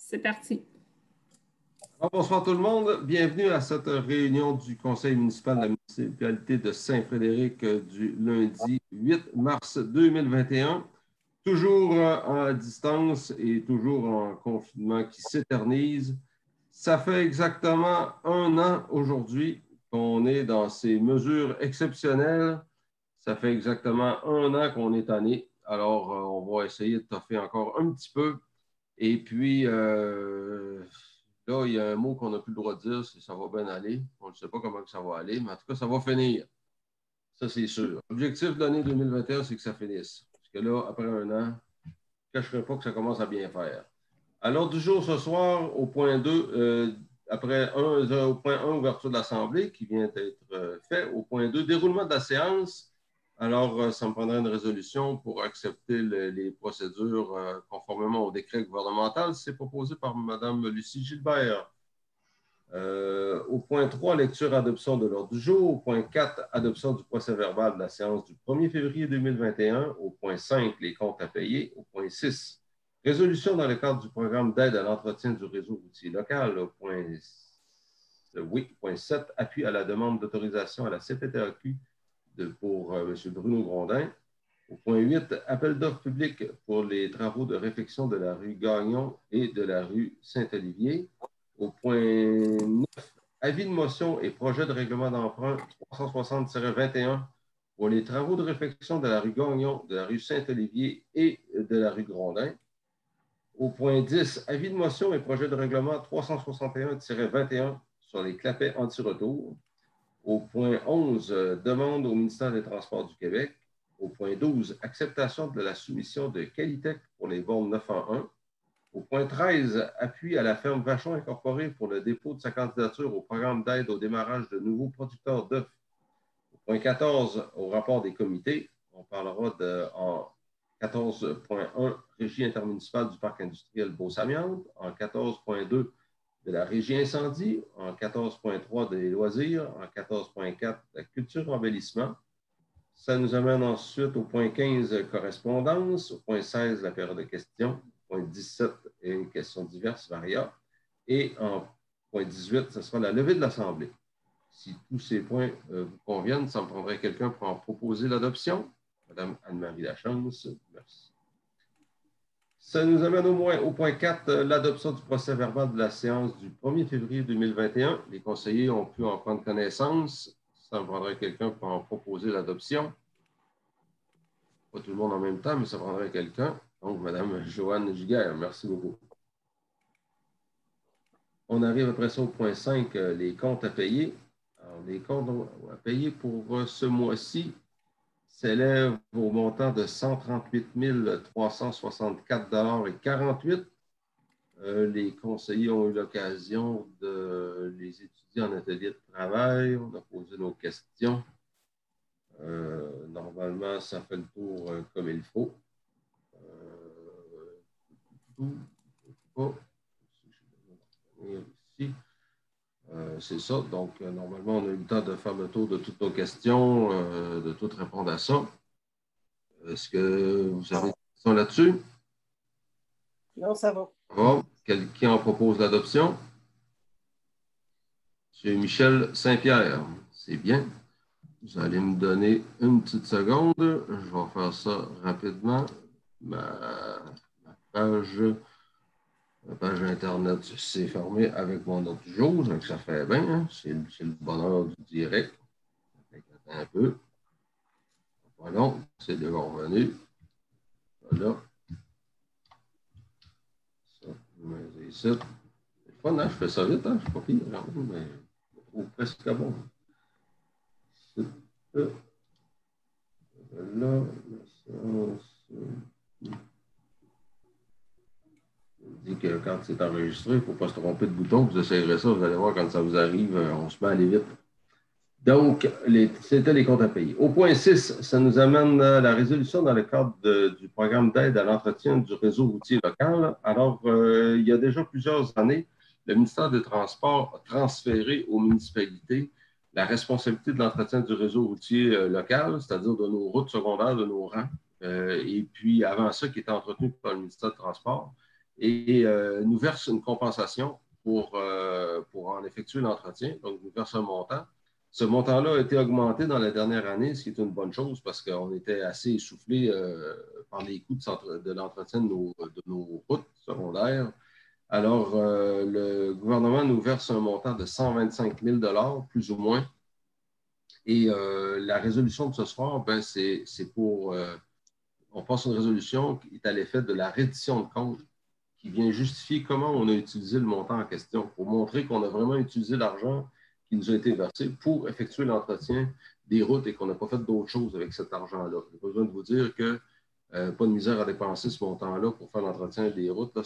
C'est parti. Alors, bonsoir tout le monde. Bienvenue à cette réunion du Conseil municipal de la municipalité de Saint-Frédéric du lundi 8 mars 2021. Toujours à distance et toujours en confinement qui s'éternise. Ça fait exactement un an aujourd'hui qu'on est dans ces mesures exceptionnelles. Ça fait exactement un an qu'on est tanné. Alors, on va essayer de toffer encore un petit peu. Et puis, là, il y a un mot qu'on n'a plus le droit de dire, c'est ça va bien aller. On ne sait pas comment ça va aller, mais en tout cas, ça va finir. Ça, c'est sûr. L'objectif de l'année 2021, c'est que ça finisse. Parce que là, après un an, je ne cacherai pas que ça commence à bien faire. À l'ordre du jour ce soir, au point 2, au point 1, ouverture de l'Assemblée qui vient d'être fait. Au point 2, déroulement de la séance. Alors, ça me prendrait une résolution pour accepter les procédures conformément au décret gouvernemental. C'est proposé par Mme Lucie Gilbert. Au point 3, lecture et adoption de l'ordre du jour. Au point 4, adoption du procès-verbal de la séance du 1er février 2021. Au point 5, les comptes à payer. Au point 6, résolution dans le cadre du programme d'aide à l'entretien du réseau routier local. Au point 7, appui à la demande d'autorisation à la CPTAQ pour M. Bruno Grondin. Au point 8, appel d'offres public pour les travaux de réfection de la rue Gagnon et de la rue Saint-Olivier. Au point 9, avis de motion et projet de règlement d'emprunt 360-21 pour les travaux de réfection de la rue Gagnon, de la rue Saint-Olivier et de la rue Grondin. Au point 10, avis de motion et projet de règlement 361-21 sur les clapets anti-retour. Au point 11, demande au ministère des Transports du Québec. Au point 12, acceptation de la soumission de Qualitech pour les bornes 911. Au point 13, appui à la ferme Vachon Incorporée pour le dépôt de sa candidature au programme d'aide au démarrage de nouveaux producteurs d'œufs. Au point 14, au rapport des comités, on parlera en 14.1, régie intermunicipale du parc industriel Beauce-Amiante. En 14.2, de la régie incendie, en 14.3 des loisirs, en 14.4 la culture embellissement. Ça nous amène ensuite au point 15, correspondance, au point 16, la période de questions, au point 17, et questions diverses, variables, et en point 18, ce sera la levée de l'Assemblée. Si tous ces points vous conviennent, ça me prendrait quelqu'un pour en proposer l'adoption. Madame Anne-Marie Lachance, merci. Ça nous amène au point 4, l'adoption du procès-verbal de la séance du 1er février 2021. Les conseillers ont pu en prendre connaissance. Ça me prendrait quelqu'un pour en proposer l'adoption. Pas tout le monde en même temps, mais ça prendrait quelqu'un. Donc, Mme Joanne Giguère, merci beaucoup. On arrive après ça au point 5, les comptes à payer. Alors, les comptes à payer pour ce mois-ci s'élèvent au montant de 138 364,48 $. Les conseillers ont eu l'occasion de les étudier en atelier de travail. On a posé nos questions. Normalement, ça fait le tour comme il faut. Ici. C'est ça. Donc, normalement, on a eu le temps de faire le tour de toutes nos questions, de toutes répondre à ça. Est-ce que vous avez des questions là-dessus? Non, ça va. Bon. Qui en propose l'adoption? M. Michel Saint-Pierre. C'est bien. Vous allez me donner une petite seconde. Je vais faire ça rapidement. Ma page Internet s'est fermée avec mon autre jour, donc ça fait bien. Hein? C'est le bonheur du direct. Attends un peu. Voilà, c'est déjà revenu. Voilà. Ça, je mets ici. C'est fun, hein? Je fais ça vite, hein? Je ne suis pas pire, mais je trouve presque bon. Là, je dis que quand c'est enregistré, il ne faut pas se tromper de bouton. Vous essayerez ça, vous allez voir quand ça vous arrive, on se met à aller vite. Donc, c'était les comptes à payer. Au point 6, ça nous amène à la résolution dans le cadre du programme d'aide à l'entretien du réseau routier local. Alors, il y a déjà plusieurs années, le ministère des Transports a transféré aux municipalités la responsabilité de l'entretien du réseau routier local, c'est-à-dire de nos routes secondaires, de nos rangs. Et puis, avant ça, qui était entretenu par le ministère des Transports. et nous verse une compensation pour en effectuer l'entretien. Donc, nous verse un montant. Ce montant-là a été augmenté dans la dernière année, ce qui est une bonne chose parce qu'on était assez essoufflé par les coûts de l'entretien de nos routes secondaires. Alors, le gouvernement nous verse un montant de 125 000 plus ou moins. Et la résolution de ce soir, ben, c'est pour... on passe une résolution qui est à l'effet de la reddition de compte qui vient justifier comment on a utilisé le montant en question pour montrer qu'on a vraiment utilisé l'argent qui nous a été versé pour effectuer l'entretien des routes et qu'on n'a pas fait d'autres choses avec cet argent-là. Je n'ai pas besoin de vous dire que pas de misère à dépenser ce montant-là pour faire l'entretien des routes. Là,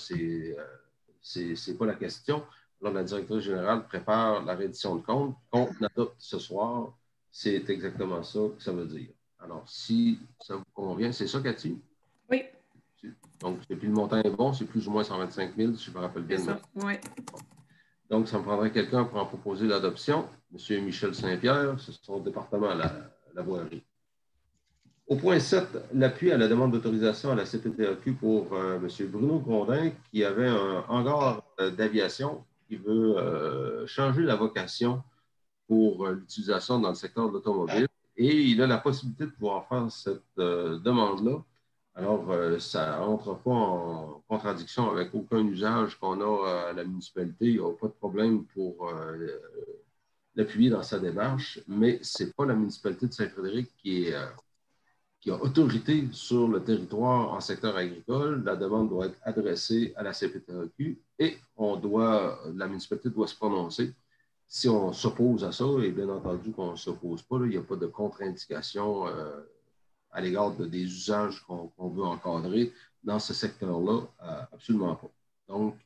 c'est pas la question. Alors, la directrice générale prépare la reddition de compte qu'on adopte ce soir. C'est exactement ça que ça veut dire. Alors, si ça vous convient, c'est ça, Cathy? Oui. Donc, puis le montant est bon, c'est plus ou moins 125 000, si je me rappelle bien. C'est ça, oui. Donc, ça me prendrait quelqu'un pour en proposer l'adoption. M. Michel Saint-Pierre, c'est son département, la voirie. Au point 7, l'appui à la demande d'autorisation à la CPTAQ pour M. Bruno Grondin, qui avait un hangar d'aviation qui veut changer la vocation pour l'utilisation dans le secteur de l'automobile. Et il a la possibilité de pouvoir faire cette demande-là. Alors, ça n'entre pas en contradiction avec aucun usage qu'on a à la municipalité. Il n'y a pas de problème pour l'appuyer dans sa démarche, mais ce n'est pas la municipalité de Saint-Frédéric qui a autorité sur le territoire en secteur agricole. La demande doit être adressée à la CPTAQ et la municipalité doit se prononcer. Si on s'oppose à ça, et bien entendu qu'on ne s'oppose pas, là, il n'y a pas de contre-indication à l'égard des usages qu'on veut encadrer dans ce secteur-là, absolument pas. Donc,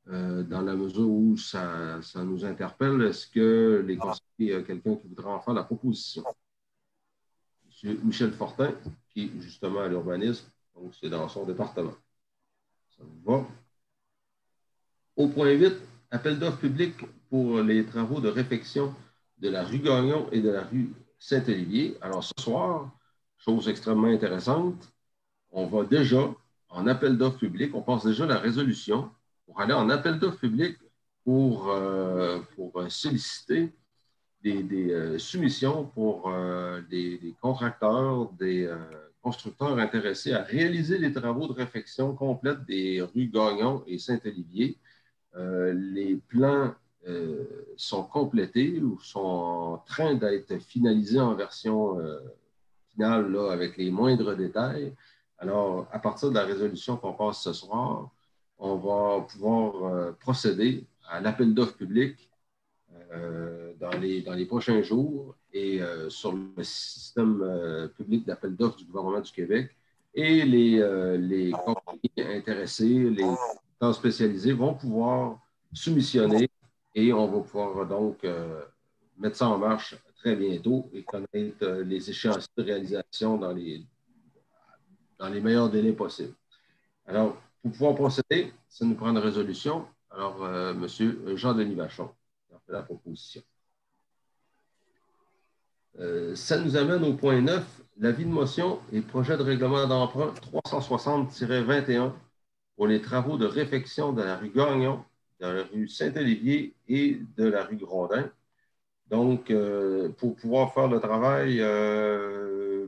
dans la mesure où ça nous interpelle, est-ce que les conseillers, il y a quelqu'un qui voudrait en faire la proposition? M. Michel Fortin, qui est justement à l'urbanisme, donc c'est dans son département. Ça vous va? Au point 8, appel d'offres public pour les travaux de réfection de la rue Gagnon et de la rue Saint-Olivier. Alors, ce soir, chose extrêmement intéressante, on va déjà en appel d'offres public, on passe déjà la résolution pour aller en appel d'offres public pour solliciter des soumissions pour des contracteurs, des constructeurs intéressés à réaliser les travaux de réfection complète des rues Gagnon et Saint-Olivier. Les plans sont complétés ou sont en train d'être finalisés en version finale là, avec les moindres détails. Alors, à partir de la résolution qu'on passe ce soir, on va pouvoir procéder à l'appel d'offres public dans les prochains jours et sur le système public d'appel d'offres du gouvernement du Québec. Et les compagnies intéressées, les temps spécialisés vont pouvoir soumissionner et on va pouvoir donc mettre ça en marche très bientôt et connaître les échéances de réalisation dans les meilleurs délais possibles. Alors, pour pouvoir procéder, ça nous prend une résolution. Alors, M. Jean-Denis Vachon a fait la proposition. Ça nous amène au point 9, l'avis de motion et projet de règlement d'emprunt 360-21 pour les travaux de réfection de la rue Gagnon, de la rue Saint-Olivier et de la rue Grondin. Donc, pour pouvoir faire le travail,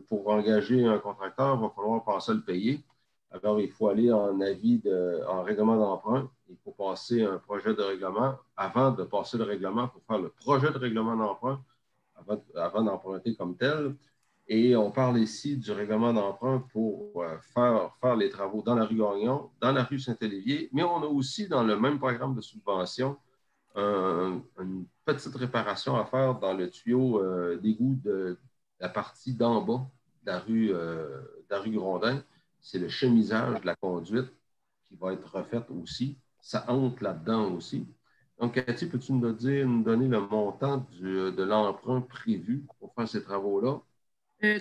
pour engager un contracteur, il va falloir passer à le payer. Alors, il faut aller en règlement d'emprunt. Il faut passer un projet de règlement avant de passer le règlement pour faire le projet de règlement d'emprunt avant d'emprunter comme tel. Et on parle ici du règlement d'emprunt pour faire les travaux dans la rue Gagnon, dans la rue Saint-Olivier, mais on a aussi dans le même programme de subvention une petite réparation à faire dans le tuyau d'égout de la partie d'en bas de la rue Grondin. C'est le chemisage de la conduite qui va être refait aussi. Ça entre là-dedans aussi. Donc, Cathy, peux-tu nous donner le montant de l'emprunt prévu pour faire ces travaux-là?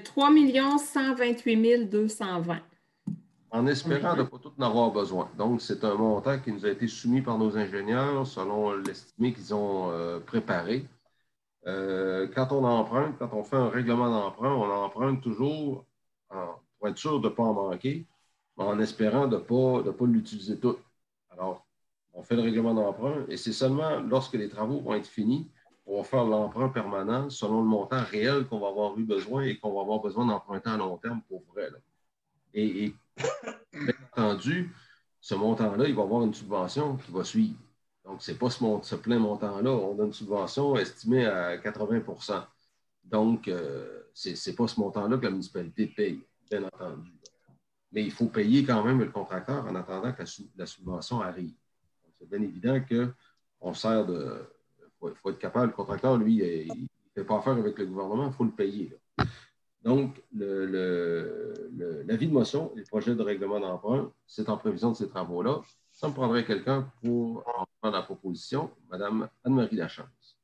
3 128 220. En espérant de ne pas tout en avoir besoin. Donc, c'est un montant qui nous a été soumis par nos ingénieurs selon l'estimé qu'ils ont préparé. Quand on emprunte, quand on fait un règlement d'emprunt, on emprunte toujours pour être sûr de ne pas en manquer, en espérant de ne pas l'utiliser tout. Alors, on fait le règlement d'emprunt et c'est seulement lorsque les travaux vont être finis, on va faire l'emprunt permanent selon le montant réel qu'on va avoir eu besoin et qu'on va avoir besoin d'emprunter à long terme pour vrai. Là. Et bien entendu, ce montant-là, il va avoir une subvention qui va suivre. Donc, ce n'est pas ce plein montant-là. On a une subvention estimée à 80 %. Donc, ce n'est pas ce montant-là que la municipalité paye, bien entendu. Mais il faut payer quand même le contracteur en attendant que la subvention arrive. C'est bien évident qu'on sert de... Il faut être capable, le contracteur, lui, il ne fait pas affaire avec le gouvernement, il faut le payer. Là. Donc, l'avis de motion et le projet de règlement d'emprunt, c'est en prévision de ces travaux-là. Ça me prendrait quelqu'un pour en faire la proposition, Mme Anne-Marie Lachance.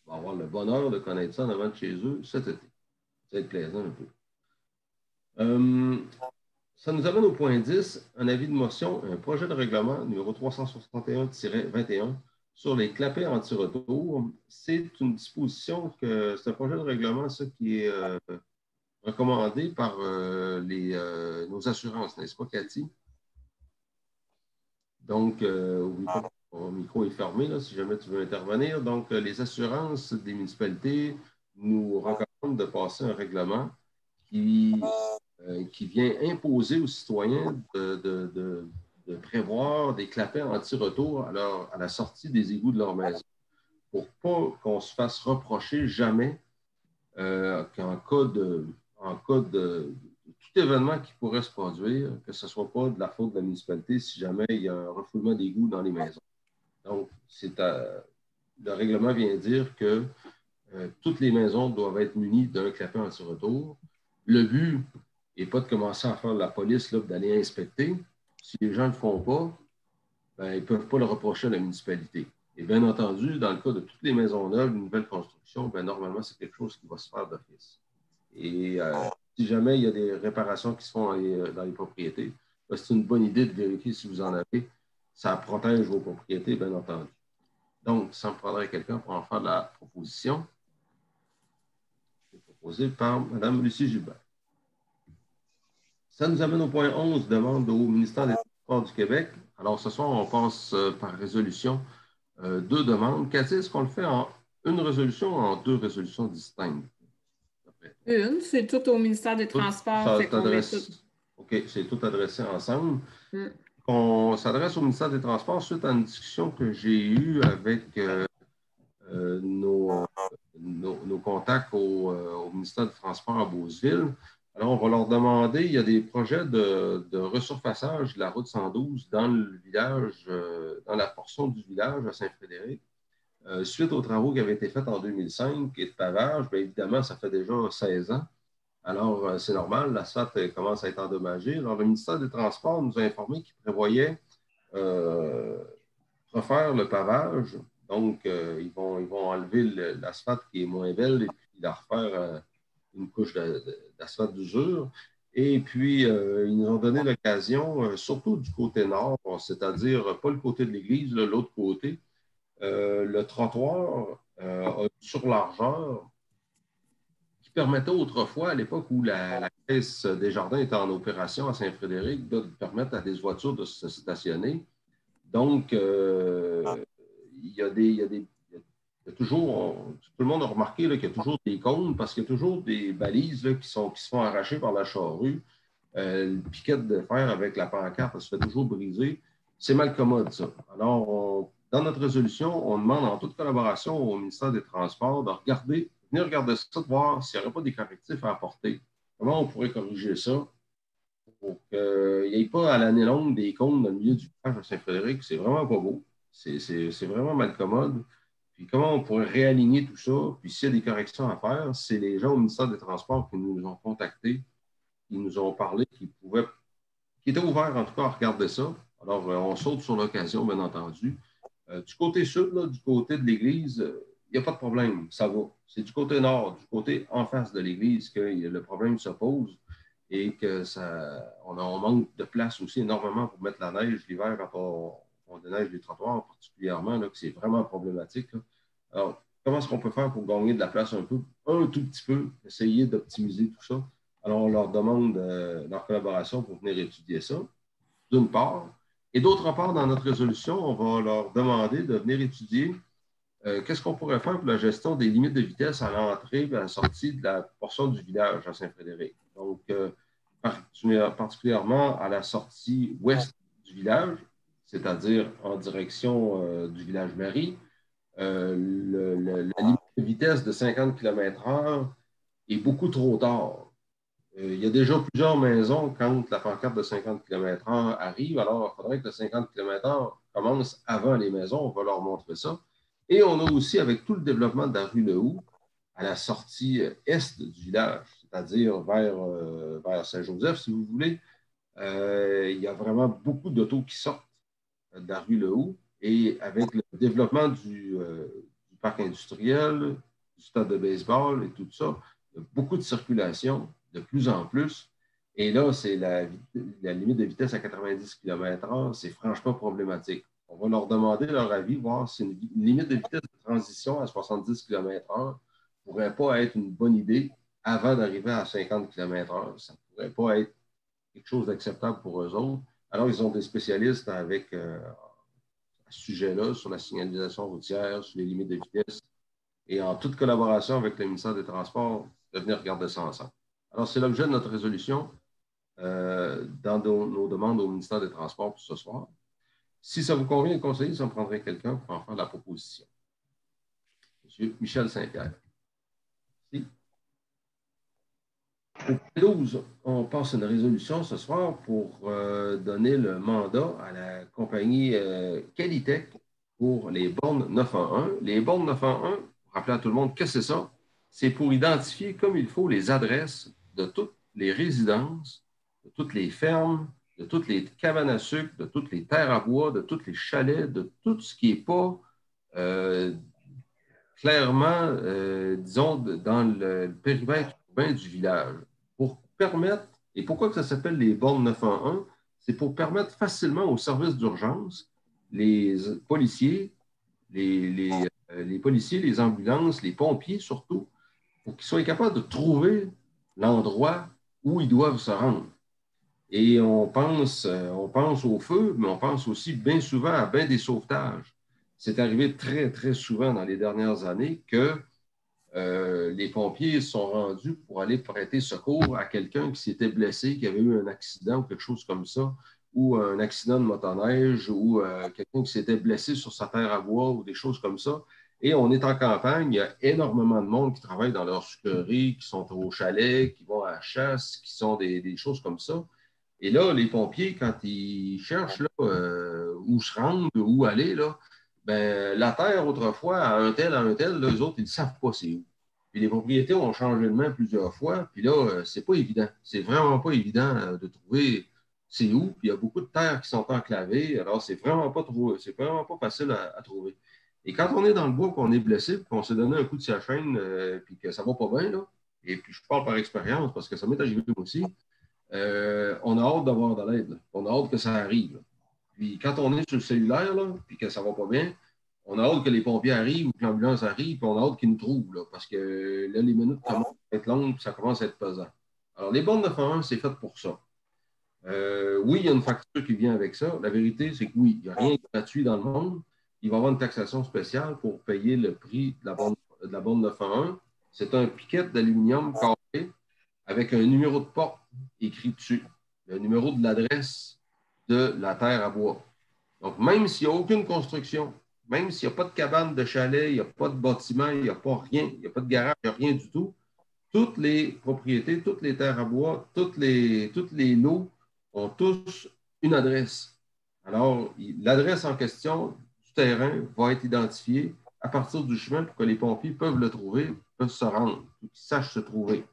On va avoir le bonheur de connaître ça en avant de chez eux cet été. Ça va être plaisant un peu. Ça nous amène au point 10, un avis de motion, un projet de règlement numéro 361-21 sur les clapets anti-retour. C'est une disposition que c'est un projet de règlement, ça, qui est recommandé par nos assurances, n'est-ce pas, Cathy? Donc, oublie pas que mon micro est fermé, là, si jamais tu veux intervenir. Donc, les assurances des municipalités nous recommandent de passer un règlement qui vient imposer aux citoyens de prévoir des clapets anti-retour à la sortie des égouts de leur maison pour pas qu'on se fasse reprocher jamais qu'en cas de tout événement qui pourrait se produire, que ce ne soit pas de la faute de la municipalité si jamais il y a un refoulement d'égouts dans les maisons. Donc, le règlement vient dire que toutes les maisons doivent être munies d'un clapet anti-retour. Le but n'est pas de commencer à faire de la police, d'aller inspecter. Si les gens ne le font pas, ben, ils ne peuvent pas le reprocher à la municipalité. Et bien entendu, dans le cas de toutes les maisons neuves, une nouvelle construction, ben, normalement, c'est quelque chose qui va se faire d'office. Et si jamais il y a des réparations qui se font dans les propriétés, ben, c'est une bonne idée de vérifier si vous en avez. Ça protège vos propriétés, bien entendu. Donc, ça me prendrait quelqu'un pour en faire la proposition. C'est proposé par Mme Lucie Gilbert. Ça nous amène au point 11, demande au ministère des Transports du Québec. Alors, ce soir, on passe par résolution deux demandes. Cathy, est-ce qu'on le fait en une résolution ou en deux résolutions distinctes? Une, c'est tout au ministère des Transports. OK, c'est tout adressé ensemble. On s'adresse au ministère des Transports suite à une discussion que j'ai eue avec nos contacts au ministère des Transports à Beauceville. Alors, on va leur demander, il y a des projets de resurfaçage de la route 112 dans le village, dans la portion du village à Saint-Frédéric. Suite aux travaux qui avaient été faits en 2005 et de pavage, bien évidemment, ça fait déjà 16 ans. Alors, c'est normal, l'asphalte commence à être endommagé. Alors, le ministère des Transports nous a informé qu'il prévoyait refaire le pavage. Donc, ils vont enlever l'asphalte qui est moins belle et puis la refaire une couche d'asphalte d'usure. Et puis, ils nous ont donné l'occasion, surtout du côté nord, c'est-à-dire pas le côté de l'église, l'autre côté, le trottoir a une surlargeur qui permettait autrefois, à l'époque où la caisse des jardins était en opération à Saint-Frédéric, de permettre à des voitures de se stationner. Donc, il y a toujours, tout le monde a remarqué qu'il y a toujours des cônes parce qu'il y a toujours des balises là, qui se font arracher par la charrue. Le piquet de fer avec la pancarte, ça se fait toujours briser. C'est mal commode, ça. Alors, dans notre résolution, on demande en toute collaboration au ministère des Transports de venir regarder ça, de voir s'il n'y aurait pas des correctifs à apporter. Comment on pourrait corriger ça pour qu'il n'y ait pas à l'année longue des cônes dans le milieu du village à Saint-Frédéric. C'est vraiment pas beau. C'est vraiment mal commode. Puis comment on pourrait réaligner tout ça? Puis s'il y a des corrections à faire, c'est les gens au ministère des Transports qui nous ont contactés, qui nous ont parlé, qui étaient ouverts en tout cas à regarder ça. Alors, on saute sur l'occasion, bien entendu. Du côté sud, là, du côté de l'église, il n'y a pas de problème, ça va. C'est du côté nord, du côté en face de l'église que le problème se pose et qu'on manque de place aussi énormément pour mettre la neige l'hiver quand on déneige les trottoirs particulièrement, là, que c'est vraiment problématique. Là. Alors, comment est-ce qu'on peut faire pour gagner de la place un tout petit peu, essayer d'optimiser tout ça? Alors, on leur demande leur collaboration pour venir étudier ça, d'une part. Et d'autre part, dans notre résolution, on va leur demander de venir étudier qu'est-ce qu'on pourrait faire pour la gestion des limites de vitesse à l'entrée et à la sortie de la portion du village à Saint-Frédéric. Donc, particulièrement à la sortie ouest du village, c'est-à-dire en direction du village Marie, la limite de vitesse de 50 km/h est beaucoup trop tard. Il y a déjà plusieurs maisons quand la pancarte de 50 km/h arrive, alors il faudrait que le 50 km/h commence avant les maisons, on va leur montrer ça. Et on a aussi, avec tout le développement de la rue Le Houx, à la sortie est du village, c'est-à-dire vers Saint-Joseph, si vous voulez, il y a vraiment beaucoup d'autos qui sortent de la rue Le Houx. Et avec le développement du parc industriel, du stade de baseball et tout ça, il y a beaucoup de circulation, de plus en plus. Et là, c'est la limite de vitesse à 90 km/h, c'est franchement problématique. On va leur demander leur avis, voir si une limite de vitesse de transition à 70 km/h ne pourrait pas être une bonne idée avant d'arriver à 50 km/h. Ça ne pourrait pas être quelque chose d'acceptable pour eux autres. Alors, ils ont des spécialistes avec à ce sujet-là, sur la signalisation routière, sur les limites de vitesse, et en toute collaboration avec le ministère des Transports, de venir regarder ça ensemble. Alors, c'est l'objet de notre résolution dans nos demandes au ministère des Transports pour ce soir. Si ça vous convient, conseiller, ça me prendrait quelqu'un pour en faire la proposition. M. Michel Saint-Pierre. Merci. Au point 12, on passe une résolution ce soir pour donner le mandat à la compagnie Qualitech pour les bornes 911. Les bornes 911, pour rappeler à tout le monde que c'est ça, c'est pour identifier comme il faut les adresses de toutes les résidences, de toutes les fermes, de toutes les cabanes à sucre, de toutes les terres à bois, de tous les chalets, de tout ce qui n'est pas clairement, disons, dans le périmètre urbain du village. Pour permettre, et pourquoi que ça s'appelle les bornes 911, c'est pour permettre facilement aux services d'urgence, les policiers, les policiers, les ambulances, les pompiers surtout, pour qu'ils soient capables de trouver l'endroit où ils doivent se rendre. Et on pense au feu, mais on pense aussi bien souvent à bien des sauvetages. C'est arrivé très, très souvent dans les dernières années que les pompiers sont rendus pour aller prêter secours à quelqu'un qui s'était blessé, qui avait eu un accident ou quelque chose comme ça, ou un accident de motoneige, ou quelqu'un qui s'était blessé sur sa terre à bois, ou des choses comme ça. Et on est en campagne, il y a énormément de monde qui travaille dans leur sucrerie, qui sont au chalet, qui vont à la chasse, qui sont des choses comme ça. Et là, les pompiers, quand ils cherchent là, où se rendre, où aller, là, ben, la terre, autrefois, à un tel, là, eux autres, ils ne savent pas c'est où. Puis les propriétés ont changé de main plusieurs fois, puis là, c'est pas évident. C'est vraiment pas évident de trouver c'est où. Puis il y a beaucoup de terres qui sont enclavées, alors c'est vraiment pas facile à trouver. Et quand on est dans le bois, qu'on est blessé, qu'on s'est donné un coup de sa chaîne, puis que ça va pas bien, là, et puis je parle par expérience parce que ça m'est arrivé aussi, on a hâte d'avoir de l'aide. On a hâte que ça arrive. Là. Puis quand on est sur le cellulaire, là, puis que ça va pas bien, on a hâte que les pompiers arrivent ou que l'ambulance arrive, puis on a hâte qu'ils nous trouvent. Là, parce que là, les minutes commencent à être longues, puis ça commence à être pesant. Alors, les bornes 911, c'est fait pour ça. Oui, il y a une facture qui vient avec ça. La vérité, c'est que oui, il n'y a rien de gratuit dans le monde. Il va y avoir une taxation spéciale pour payer le prix de la borne 911. C'est un piquet d'aluminium carré avec un numéro de porte écrit dessus, le numéro de l'adresse de la terre à bois. Donc, même s'il n'y a aucune construction, même s'il n'y a pas de cabane de chalet, il n'y a pas de bâtiment, il n'y a pas rien, il n'y a pas de garage, il n'y a rien du tout, toutes les propriétés, toutes les terres à bois, toutes les lots ont tous une adresse. Alors, l'adresse en question du terrain va être identifiée à partir du chemin pour que les pompiers peuvent le trouver, peuvent se rendre, qu'ils sachent se trouver.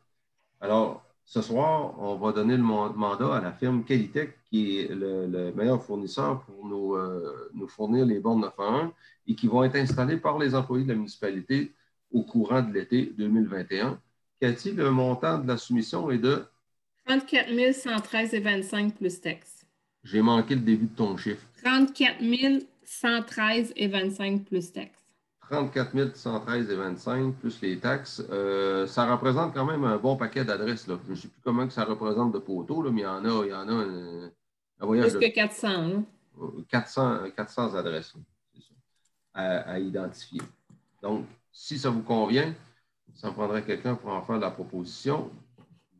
Alors, ce soir, on va donner le mandat à la firme Qualitech, qui est le meilleur fournisseur pour nous fournir les bornes 911 et qui vont être installées par les employés de la municipalité au courant de l'été 2021. Cathy, le montant de la soumission est de 34 113,25 plus taxes. J'ai manqué le début de ton chiffre. 34 113,25 plus taxes. 34 113,25 plus les taxes. Ça représente quand même un bon paquet d'adresses. Là. Je ne sais plus comment que ça représente de poteaux, là, mais il y en a un voyage plus que 400. Là. 400 adresses à identifier. Donc, si ça vous convient, ça prendrait quelqu'un pour en faire la proposition.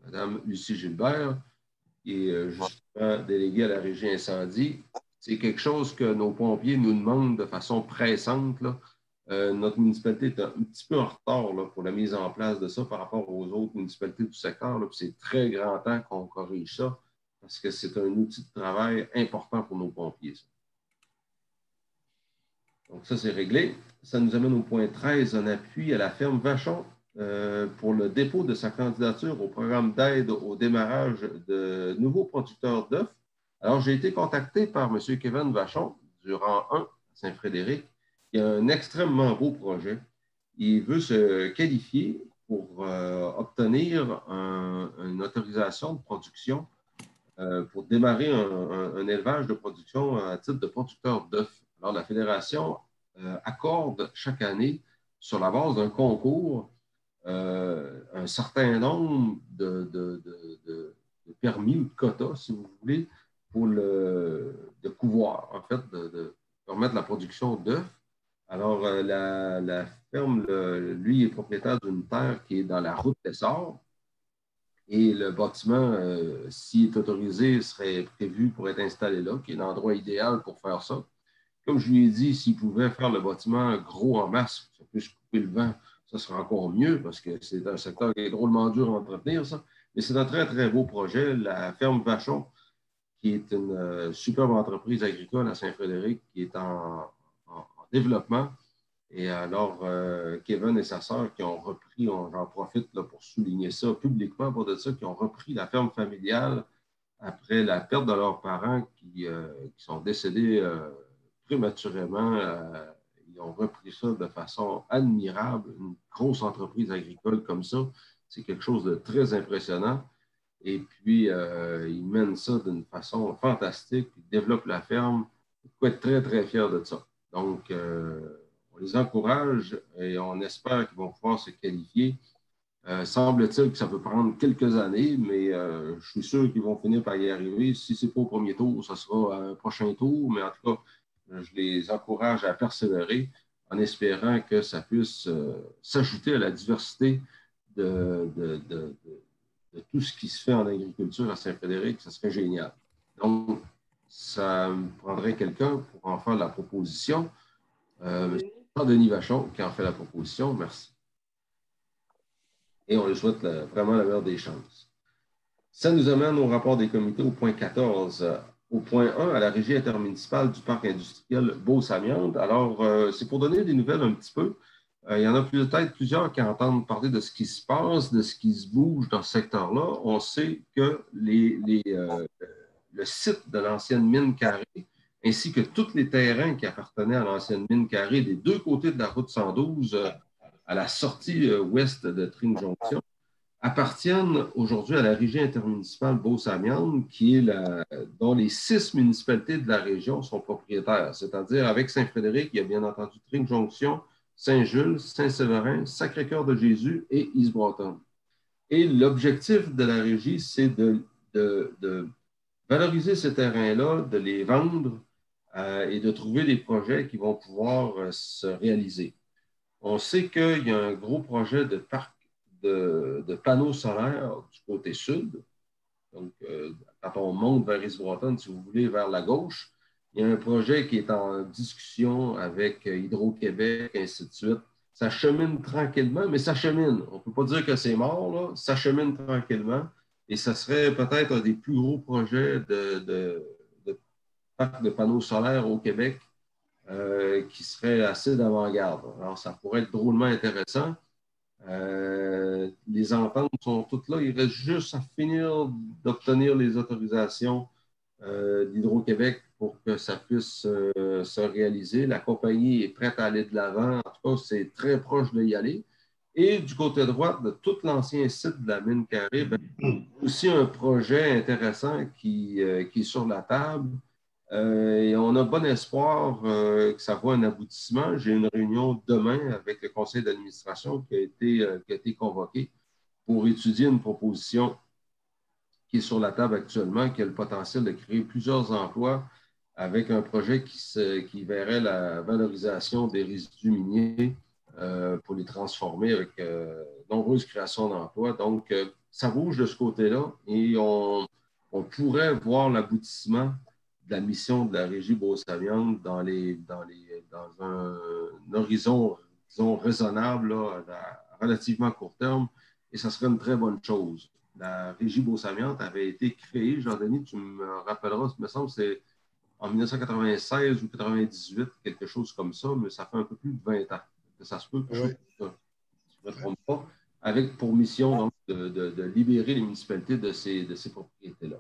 Madame Lucie Gilbert, qui est justement déléguée à la régie incendie. C'est quelque chose que nos pompiers nous demandent de façon pressante, là. Notre municipalité est un petit peu en retard là, pour la mise en place de ça par rapport aux autres municipalités du secteur. C'est très grand temps qu'on corrige ça parce que c'est un outil de travail important pour nos pompiers. Ça. Donc, ça, c'est réglé. Ça nous amène au point 13, en appui à la ferme Vachon pour le dépôt de sa candidature au programme d'aide au démarrage de nouveaux producteurs d'œufs. Alors, j'ai été contacté par M. Kevin Vachon du rang 1 à Saint-Frédéric. Il a un extrêmement beau projet. Il veut se qualifier pour obtenir une autorisation de production pour démarrer un élevage de production à titre de producteur d'œufs. Alors, la Fédération accorde chaque année, sur la base d'un concours, un certain nombre de permis ou de quotas, si vous voulez, pour de couvoir, en fait, de permettre la production d'œufs. Alors, la ferme, lui, est propriétaire d'une terre qui est dans la route d'Essor. Et le bâtiment, s'il est autorisé, serait prévu pour être installé là, qui est l'endroit idéal pour faire ça. Comme je lui ai dit, s'il pouvait faire le bâtiment gros en masse, ça puisse couper le vent, ça serait encore mieux parce que c'est un secteur qui est drôlement dur à entretenir, ça. Mais c'est un très, très beau projet. La ferme Vachon, qui est une superbe entreprise agricole à Saint-Frédéric, qui est en développement. Et alors, Kevin et sa sœur qui ont repris, j'en profite là, pour souligner ça publiquement, pour de ça, qui ont repris la ferme familiale après la perte de leurs parents qui sont décédés prématurément. Ils ont repris ça de façon admirable. Une grosse entreprise agricole comme ça, c'est quelque chose de très impressionnant. Et puis, ils mènent ça d'une façon fantastique. Ils développent la ferme. Il faut être très, très fiers de ça. Donc, on les encourage et on espère qu'ils vont pouvoir se qualifier. Semble-t-il que ça peut prendre quelques années, mais je suis sûr qu'ils vont finir par y arriver. Si ce n'est pas au premier tour, ce sera un prochain tour, mais en tout cas, je les encourage à persévérer en espérant que ça puisse s'ajouter à la diversité de tout ce qui se fait en agriculture à Saint-Frédéric. Ça serait génial. Donc, ça me prendrait quelqu'un pour en faire la proposition. M. Denis Vachon qui en fait la proposition. Merci. Et on lui souhaite vraiment la meilleure des chances. Ça nous amène au rapport des comités au point 14. Au point 1, à la régie intermunicipale du parc industriel Beauce-Amiante. Alors, c'est pour donner des nouvelles un petit peu. Il y en a peut-être plusieurs qui entendent parler de ce qui se passe, de ce qui se bouge dans ce secteur-là. On sait que le site de l'ancienne mine Carré, ainsi que tous les terrains qui appartenaient à l'ancienne mine Carré des deux côtés de la route 112 à la sortie ouest de Tring Jonction, appartiennent aujourd'hui à la régie intermunicipale Beauce-Amiante, dont les 6 municipalités de la région sont propriétaires. C'est-à-dire, avec Saint-Frédéric, il y a bien entendu Tring Jonction, Saint-Jules, Saint-Séverin, Sacré-Cœur-de-Jésus et East Broughton. Et l'objectif de la régie, c'est de valoriser ces terrains-là, de les vendre et de trouver des projets qui vont pouvoir se réaliser. On sait qu'il y a un gros projet de parc de panneaux solaires du côté sud. Donc, quand on monte vers East Broughton, si vous voulez, vers la gauche, il y a un projet qui est en discussion avec Hydro-Québec, ainsi de suite. Ça chemine tranquillement, mais ça chemine. On ne peut pas dire que c'est mort, là. Ça chemine tranquillement. Et ça serait peut-être un des plus gros projets de parc de panneaux solaires au Québec qui serait assez d'avant-garde. Alors, ça pourrait être drôlement intéressant. Les ententes sont toutes là. Il reste juste à finir d'obtenir les autorisations d'Hydro-Québec pour que ça puisse se réaliser. La compagnie est prête à aller de l'avant. En tout cas, c'est très proche d'y aller. Et du côté droit de tout l'ancien site de la mine Carré, aussi un projet intéressant qui est sur la table. Et on a bon espoir que ça voit un aboutissement. J'ai une réunion demain avec le conseil d'administration qui a été convoqué pour étudier une proposition qui est sur la table actuellement, qui a le potentiel de créer plusieurs emplois avec un projet qui verrait la valorisation des résidus miniers pour les transformer avec nombreuses créations d'emplois. Donc, ça bouge de ce côté-là et on pourrait voir l'aboutissement de la mission de la Régie Beauce-Savion dans un horizon, disons, raisonnable, là, à relativement court terme, et ça serait une très bonne chose. La Régie Beauce-Savion avait été créée, Jean-Denis, tu me rappelleras, il me semble, c'est en 1996 ou 1998, quelque chose comme ça, mais ça fait un peu plus de 20 ans que ça se peut, que je ne me trompe pas, avec pour mission donc, de libérer les municipalités de ces propriétés-là.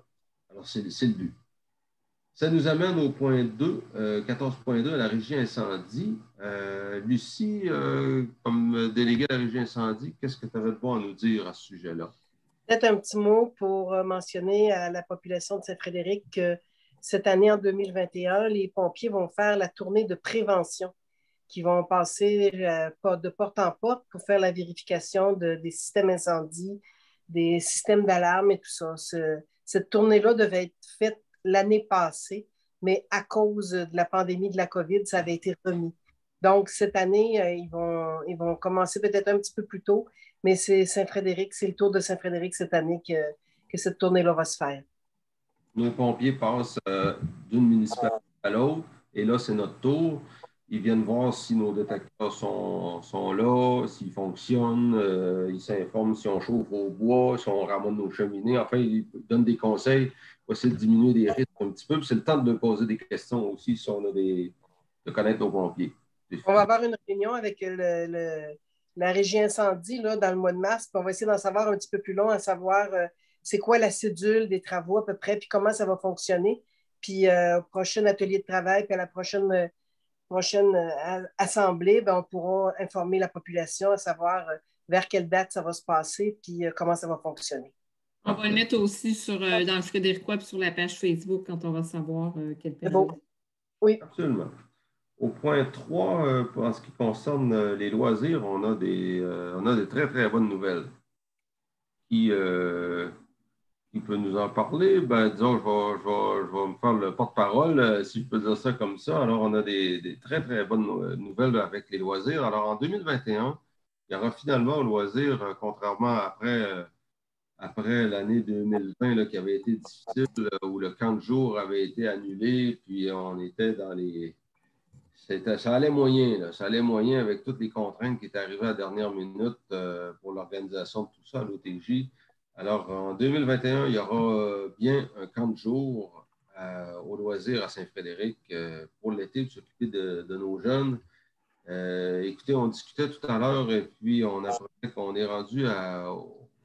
Alors, c'est le but. Ça nous amène au point 2, 14.2, à la régie incendie. Lucie, comme déléguée à la régie incendie, qu'est-ce que tu avais de bon à nous dire à ce sujet-là? Peut-être un petit mot pour mentionner à la population de Saint-Frédéric que cette année, en 2021, les pompiers vont faire la tournée de prévention qui vont passer de porte en porte pour faire la vérification des systèmes incendies, des systèmes d'alarme et tout ça. Cette tournée-là devait être faite l'année passée, mais à cause de la pandémie de la COVID, ça avait été remis. Donc, cette année, ils vont commencer peut-être un petit peu plus tôt, mais c'est Saint-Frédéric, c'est le tour de Saint-Frédéric cette année que cette tournée-là va se faire. Nos pompiers passent d'une municipalité à l'autre, et là, c'est notre tour. Ils viennent voir si nos détecteurs sont là, s'ils fonctionnent, ils s'informent si on chauffe au bois, si on ramène nos cheminées. Enfin, ils donnent des conseils pour essayer de diminuer les risques un petit peu. Puis c'est le temps de poser des questions aussi si on a de connaître nos pompiers. On va avoir une réunion avec la régie incendie là, dans le mois de mars, puis on va essayer d'en savoir un petit peu plus long, à savoir c'est quoi la cédule des travaux à peu près, puis comment ça va fonctionner. Puis au prochain atelier de travail, puis à la prochaine assemblée, ben, on pourra informer la population à savoir vers quelle date ça va se passer, puis comment ça va fonctionner. On va le mettre aussi dans le Frédéricois puis sur la page Facebook quand on va savoir quelle C'est période. beau. Oui. Absolument. Au point 3, en ce qui concerne les loisirs, on a de très, très bonnes nouvelles. Qui peut nous en parler? Ben, disons, je vais me faire le porte-parole, si je peux dire ça comme ça. Alors, on a des très, très bonnes nouvelles avec les loisirs. Alors, en 2021, il y aura finalement au loisir, contrairement après l'année 2020 là, qui avait été difficile, où le camp de jour avait été annulé, puis on était dans les... Ça allait moyen, là. Ça allait moyen avec toutes les contraintes qui étaient arrivées à la dernière minute pour l'organisation de tout ça à l'OTJ. Alors, en 2021, il y aura bien un camp de jour au loisir à Saint-Frédéric pour l'été pour s'occuper de nos jeunes. Écoutez, on discutait tout à l'heure et puis on apprenait qu'on est rendu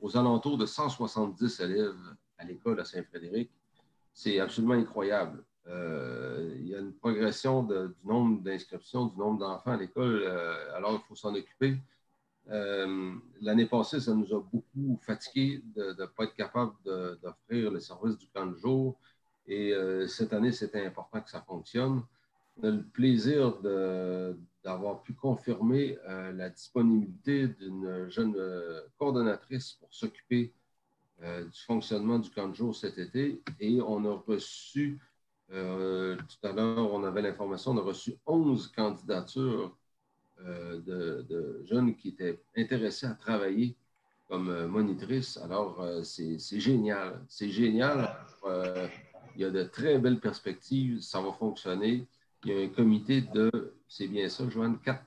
aux alentours de 170 élèves à l'école à Saint-Frédéric. C'est absolument incroyable. Il y a une progression du nombre d'inscriptions, du nombre d'enfants à l'école, alors il faut s'en occuper. L'année passée, ça nous a beaucoup fatigués de ne pas être capable d'offrir le service du camp de jour. Et cette année, c'était important que ça fonctionne. On a le plaisir d'avoir pu confirmer la disponibilité d'une jeune coordonnatrice pour s'occuper du fonctionnement du camp de jour cet été. Et on a reçu, tout à l'heure, on avait l'information, on a reçu 11 candidatures de jeunes qui étaient intéressés à travailler comme monitrice. Alors, c'est génial. C'est génial. Il y a de très belles perspectives. Ça va fonctionner. Il y a un comité c'est bien ça, Joanne, quatre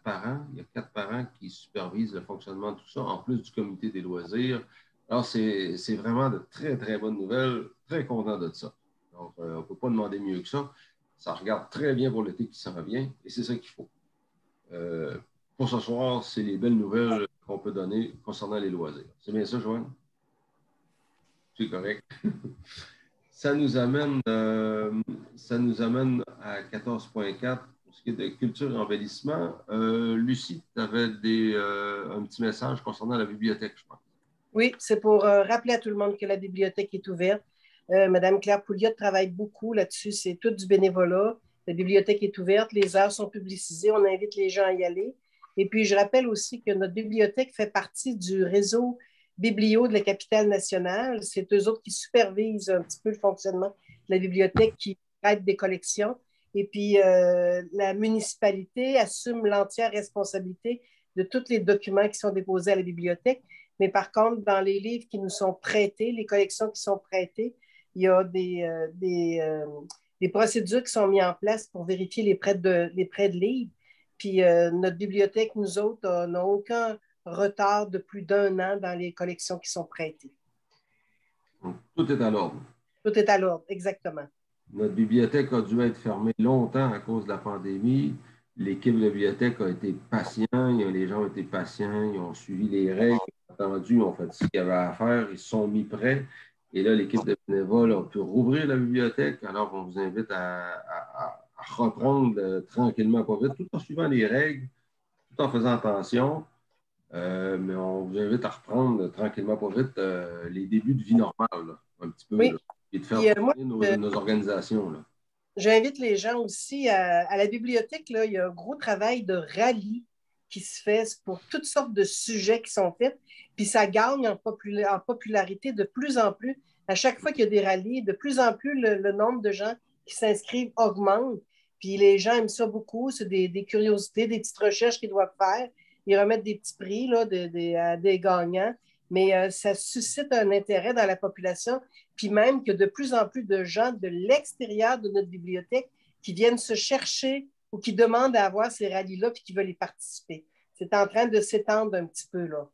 parents. Il y a 4 parents qui supervisent le fonctionnement de tout ça, en plus du comité des loisirs. Alors, c'est vraiment de très, très bonnes nouvelles. Très content de ça. Donc, on ne peut pas demander mieux que ça. Ça regarde très bien pour l'été qui s'en vient et c'est ça qu'il faut. Pour ce soir, c'est les belles nouvelles qu'on peut donner concernant les loisirs. C'est bien ça, Joanne? C'est correct. Ça nous amène à 14.4 pour ce qui est de culture et embellissement. Lucie, tu avais un petit message concernant la bibliothèque, je pense. Oui, c'est pour rappeler à tout le monde que la bibliothèque est ouverte. Madame Claire Pouliot travaille beaucoup là-dessus. C'est tout du bénévolat. La bibliothèque est ouverte. Les heures sont publicisées. On invite les gens à y aller. Et puis, je rappelle aussi que notre bibliothèque fait partie du réseau Biblio de la capitale nationale. C'est eux autres qui supervisent un petit peu le fonctionnement de la bibliothèque qui traite des collections. Et puis, la municipalité assume l'entière responsabilité de tous les documents qui sont déposés à la bibliothèque. Mais par contre, dans les livres qui nous sont prêtés, les collections qui sont prêtées, il y a des procédures qui sont mises en place pour vérifier les prêts de livres. Puis notre bibliothèque, nous autres, n'a aucun retard de plus d'1 an dans les collections qui sont prêtées. Tout est à l'ordre. Tout est à l'ordre, exactement. Notre bibliothèque a dû être fermée longtemps à cause de la pandémie. L'équipe de la bibliothèque a été patient, les gens ont été patients, ils ont suivi les règles, ils ont fait ce qu'il y avait à faire, ils se sont mis prêts. Et là, l'équipe de bénévoles a pu rouvrir la bibliothèque. Alors, on vous invite à reprendre tranquillement, pas vite, tout en suivant les règles, tout en faisant attention. Mais on vous invite à reprendre tranquillement, pas vite, les débuts de vie normale, là, un petit peu, oui. Là, et de faire tourner nos organisations. Là. J'invite les gens aussi à la bibliothèque. Là, il y a un gros travail de rallye qui se fait pour toutes sortes de sujets qui sont faits. Puis ça gagne en popularité de plus en plus. À chaque fois qu'il y a des rallyes, de plus en plus, le nombre de gens qui s'inscrivent augmente. Puis les gens aiment ça beaucoup. C'est des curiosités, des petites recherches qu'ils doivent faire. Ils remettent des petits prix là, à des gagnants. Mais ça suscite un intérêt dans la population. Puis même que de plus en plus de gens de l'extérieur de notre bibliothèque qui viennent se chercher ou qui demandent à avoir ces rallyes-là puis qui veulent y participer. C'est en train de s'étendre un petit peu, là.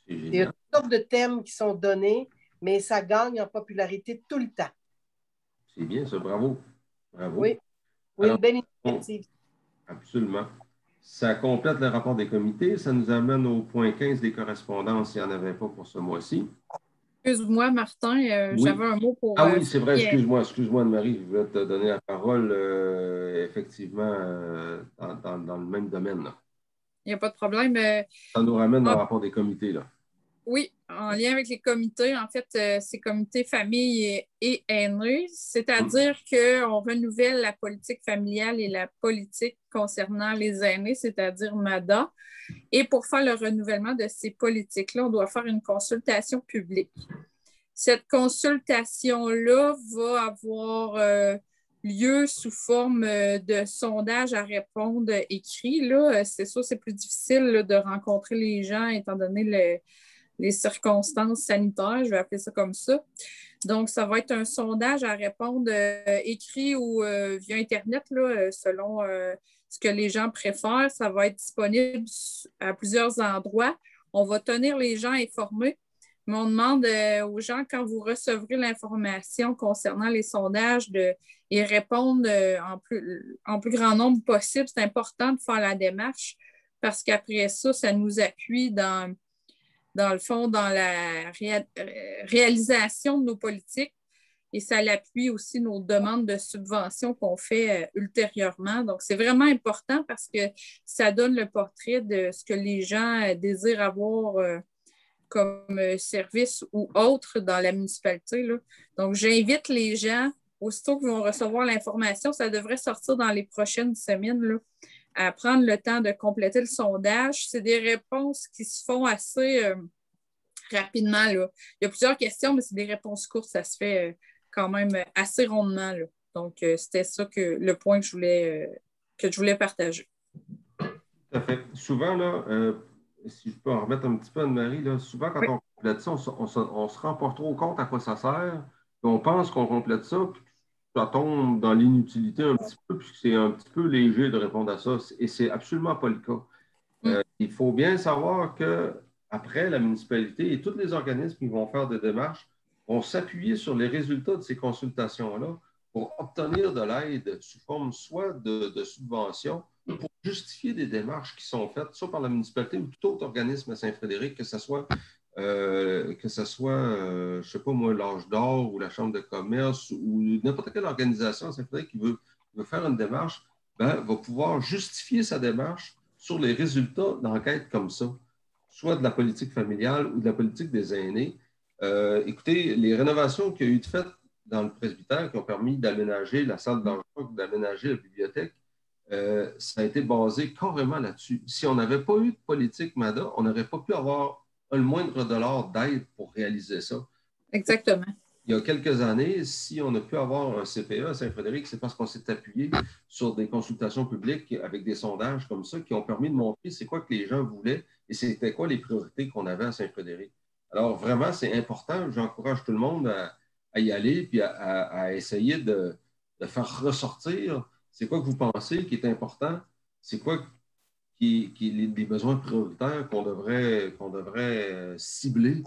Il y a toutes sortes de thèmes qui sont donnés, mais ça gagne en popularité tout le temps. C'est bien ça, bravo. Bravo. Oui, alors, une belle initiative. Absolument. Ça complète le rapport des comités. Ça nous amène au point 15 des correspondances. Il n'y en avait pas pour ce mois-ci. Excuse-moi, Martin, oui. J'avais un mot pour... Ah oui, c'est vrai, excuse-moi, Anne-Marie, je voulais te donner la parole, effectivement, dans le même domaine. Là. Il n'y a pas de problème. Ça nous ramène dans le rapport des comités, là. Oui, en lien avec les comités, en fait, c'est comités famille et aînés, c'est-à-dire qu'on renouvelle la politique familiale et la politique concernant les aînés, c'est-à-dire MADA. Et pour faire le renouvellement de ces politiques-là, on doit faire une consultation publique. Cette consultation-là va avoir lieu sous forme de sondage à répondre écrit. Là. C'est sûr, c'est plus difficile là, de rencontrer les gens étant donné les circonstances sanitaires, je vais appeler ça comme ça. Donc, ça va être un sondage à répondre écrit ou via Internet, là, selon ce que les gens préfèrent. Ça va être disponible à plusieurs endroits. On va tenir les gens informés, mais on demande aux gens, quand vous recevrez l'information concernant les sondages, y répondre en plus grand nombre possible. C'est important de faire la démarche parce qu'après ça, ça nous appuie dans le fond, dans la réalisation de nos politiques et ça appuie aussi nos demandes de subventions qu'on fait ultérieurement. Donc, c'est vraiment important parce que ça donne le portrait de ce que les gens désirent avoir comme service ou autre dans la municipalité, là. Donc, j'invite les gens, aussitôt qu'ils vont recevoir l'information, ça devrait sortir dans les prochaines semaines, là, à prendre le temps de compléter le sondage. C'est des réponses qui se font assez rapidement. Là. Il y a plusieurs questions, mais c'est des réponses courtes. Ça se fait quand même assez rondement. Là. Donc, c'était ça le point que je voulais partager. Tout à fait. Souvent, là, si je peux en remettre un petit peu, Anne-Marie, là, souvent, quand on complète ça, on ne se rend pas trop compte à quoi ça sert. On pense qu'on complète ça, puis ça tombe dans l'inutilité un petit peu, puisque c'est un petit peu léger de répondre à ça, et c'est absolument pas le cas. Il faut bien savoir qu'après, la municipalité et tous les organismes qui vont faire des démarches vont s'appuyer sur les résultats de ces consultations-là pour obtenir de l'aide sous forme soit de subventions pour justifier des démarches qui sont faites, soit par la municipalité ou tout autre organisme à Saint-Frédéric, que ce soit je ne sais pas moi, l'Âge d'Or ou la Chambre de commerce ou n'importe quelle organisation à Saint-Frédéric qui veut faire une démarche, va pouvoir justifier sa démarche sur les résultats d'enquêtes comme ça, soit de la politique familiale ou de la politique des aînés. Écoutez, les rénovations qu'il y a eu de faites dans le presbytère qui ont permis d'aménager la salle d'enfants, d'aménager la bibliothèque, ça a été basé carrément là-dessus. Si on n'avait pas eu de politique MADA, on n'aurait pas pu avoir le moindre dollar d'aide pour réaliser ça. Exactement. il y a quelques années, si on a pu avoir un CPE à Saint-Frédéric, c'est parce qu'on s'est appuyé sur des consultations publiques avec des sondages comme ça qui ont permis de montrer c'est quoi que les gens voulaient et c'était quoi les priorités qu'on avait à Saint-Frédéric. Alors, vraiment, c'est important. J'encourage tout le monde à y aller puis à essayer de faire ressortir c'est quoi que vous pensez qui est important, c'est quoi les besoins prioritaires qu'on devrait cibler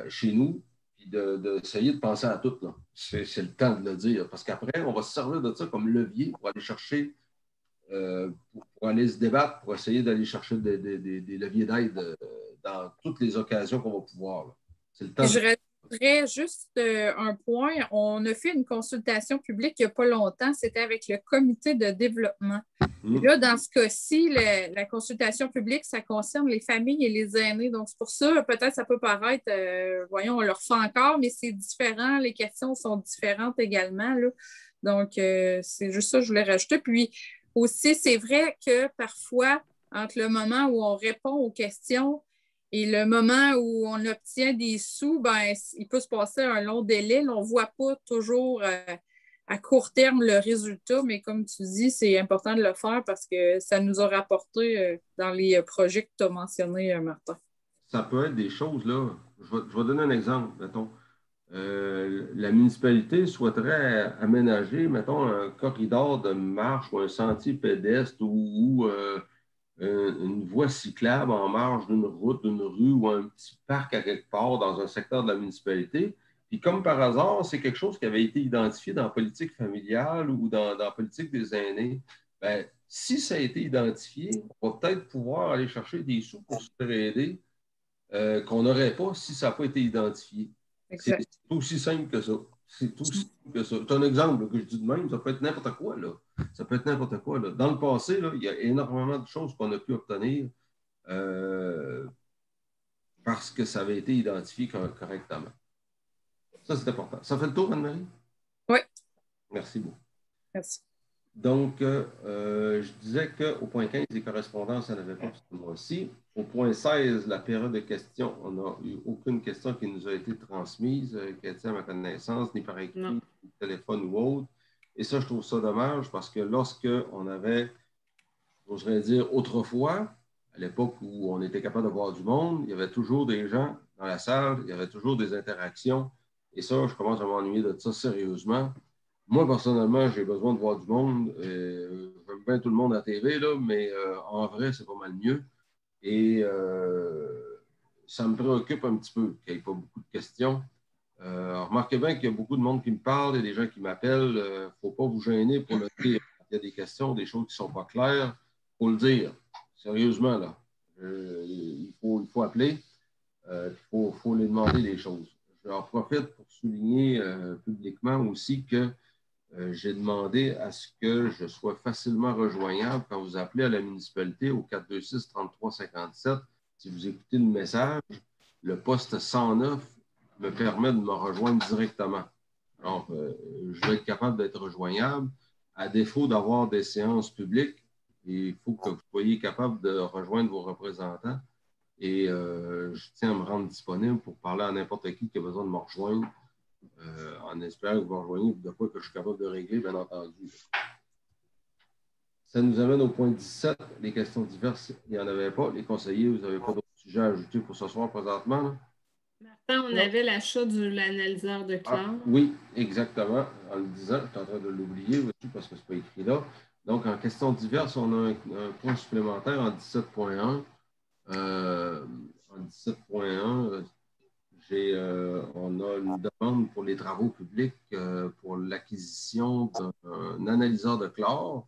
chez nous, puis d'essayer de penser à tout. C'est le temps de le dire, parce qu'après, on va se servir de ça comme levier pour aller chercher, pour aller se débattre, pour essayer d'aller chercher des leviers d'aide dans toutes les occasions qu'on va pouvoir. C'est le temps. Je rajouterais juste un point. On a fait une consultation publique il n'y a pas longtemps. C'était avec le comité de développement. Là, dans ce cas-ci, la consultation publique, ça concerne les familles et les aînés. Donc, c'est pour ça, peut-être ça peut paraître, voyons, on le refait encore, mais c'est différent. Les questions sont différentes également, là. Donc, c'est juste ça que je voulais rajouter. Puis aussi, c'est vrai que parfois, entre le moment où on répond aux questions et le moment où on obtient des sous, ben, il peut se passer un long délai. On ne voit pas toujours à court terme le résultat, mais comme tu dis, c'est important de le faire parce que ça nous a rapporté dans les projets que tu as mentionnés, Martin. Ça peut être des choses, là. Je vais donner un exemple, mettons. La municipalité souhaiterait aménager, mettons, un corridor de marche ou un sentier pédestre ou une voie cyclable en marge d'une route, d'une rue ou un petit parc à quelque part dans un secteur de la municipalité. Puis comme par hasard, c'est quelque chose qui avait été identifié dans la politique familiale ou dans la politique des aînés. Bien, si ça a été identifié, on va peut-être pouvoir aller chercher des sous pour se faire aider qu'on n'aurait pas si ça n'a pas été identifié. C'est aussi simple que ça. C'est aussi simple que ça. C'est un exemple là, que je dis de même, ça peut être n'importe quoi, là. Ça peut être n'importe quoi, là. Dans le passé, là, il y a énormément de choses qu'on a pu obtenir parce que ça avait été identifié correctement. Ça, c'est important. Ça fait le tour, Anne-Marie? Oui. Merci beaucoup. Merci. Donc, je disais qu'au point 15, les correspondances, ça n'avait pas ce mois-ci. Au point 16, la période de questions, on n'a eu aucune question qui nous a été transmise, qui a été à ma connaissance, ni par écrit, ni téléphone ou autre. Et ça, je trouve ça dommage parce que lorsqu'on avait, j'oserais dire, autrefois, à l'époque où on était capable de voir du monde, il y avait toujours des gens dans la salle, il y avait toujours des interactions. Et ça, je commence à m'ennuyer de ça sérieusement. Moi, personnellement, j'ai besoin de voir du monde. J'aime bien tout le monde à la TV, là, mais en vrai, c'est pas mal mieux. Et ça me préoccupe un petit peu qu'il n'y ait pas beaucoup de questions. Remarquez bien qu'il y a beaucoup de monde qui me parle, il y a des gens qui m'appellent. Il ne faut pas vous gêner pour le dire. Il y a des questions, des choses qui ne sont pas claires. Il faut le dire. Sérieusement, là. Il faut appeler. Il faut les demander des choses. J'en profite pour souligner publiquement aussi que j'ai demandé à ce que je sois facilement rejoignable quand vous appelez à la municipalité au 426-3357. Si vous écoutez le message, le poste 109 me permet de me rejoindre directement. Alors, je vais être capable d'être rejoignable. À défaut d'avoir des séances publiques, il faut que vous soyez capable de rejoindre vos représentants. Et je tiens à me rendre disponible pour parler à n'importe qui a besoin de me rejoindre. En espérant que vous rejoignez de quoi que je suis capable de régler, bien entendu. Ça nous amène au point 17, les questions diverses. Il n'y en avait pas. Les conseillers, vous n'avez pas d'autres sujets à ajouter pour ce soir présentement? Là? Martin, on avait l'achat de l'analyseur de classe. Oui, exactement. En le disant, je suis en train de l'oublier aussi parce que ce n'est pas écrit là. Donc, en questions diverses, on a un point supplémentaire en 17.1. En 17.1, on a une demande pour les travaux publics pour l'acquisition d'un analyseur de chlore,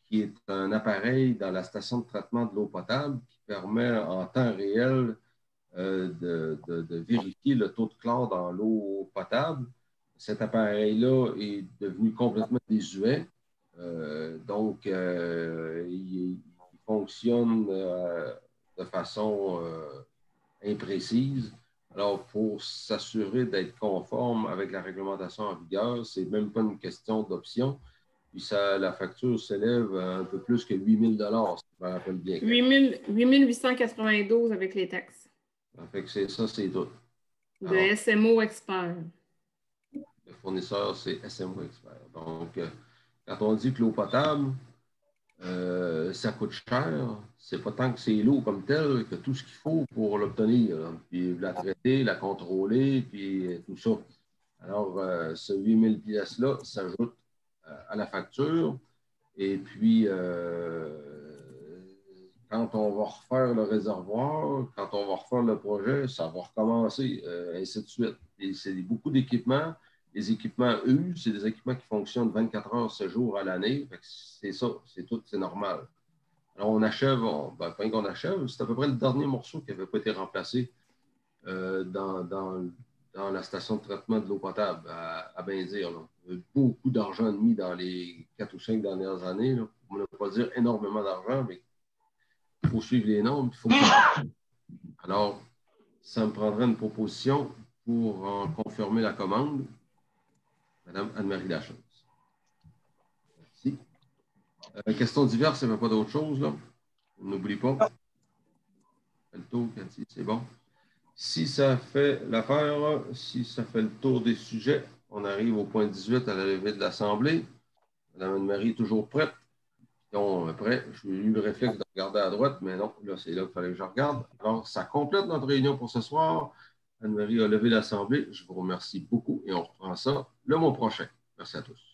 qui est un appareil dans la station de traitement de l'eau potable qui permet en temps réel de vérifier le taux de chlore dans l'eau potable. Cet appareil-là est devenu complètement désuet. Donc, il fonctionne de façon imprécise. Alors, pour s'assurer d'être conforme avec la réglementation en vigueur, ce n'est même pas une question d'option. Puis la facture s'élève à un peu plus que 8 000 si je me rappelle bien. 8 892 avec les taxes. Ça fait que c'est tout. De SMO Expert. Le fournisseur, c'est SMO Expert. Donc, quand on dit que l'eau potable, ça coûte cher, c'est pas tant que c'est l'eau comme telle que tout ce qu'il faut pour l'obtenir, là. Puis la traiter, la contrôler, puis tout ça. Alors, ce 8 000 pièces-là s'ajoute à la facture. Et puis, quand on va refaire le réservoir, quand on va refaire le projet, ça va recommencer, ainsi de suite. Et c'est beaucoup d'équipements. Les équipements, eux, c'est des équipements qui fonctionnent 24 heures, 7 jours à l'année. C'est ça, c'est tout, c'est normal. Alors, on achève, pas qu'on achève, c'est à peu près le dernier morceau qui n'avait pas été remplacé dans la station de traitement de l'eau potable à Bains-Dire. Beaucoup d'argent mis dans les 4 ou 5 dernières années. Là. On ne peut pas dire énormément d'argent, mais il faut suivre les normes. Il faut que... Alors, ça me prendrait une proposition pour en confirmer la commande. Madame Anne-Marie Lachance. Merci. Questions diverses, il n'y avait pas d'autre chose, là. N'oublie pas. Le tour, Cathy, c'est bon. Si ça fait l'affaire, si ça fait le tour des sujets, on arrive au point 18 à la levée de l'Assemblée. Madame Anne-Marie est toujours prête. Donc, après, j'ai eu le réflexe de regarder à droite, mais non, là, c'est là qu'il fallait que je regarde. Alors, ça complète notre réunion pour ce soir. Anne-Marie a levé l'Assemblée. Je vous remercie beaucoup et on reprend ça le mois prochain. Merci à tous.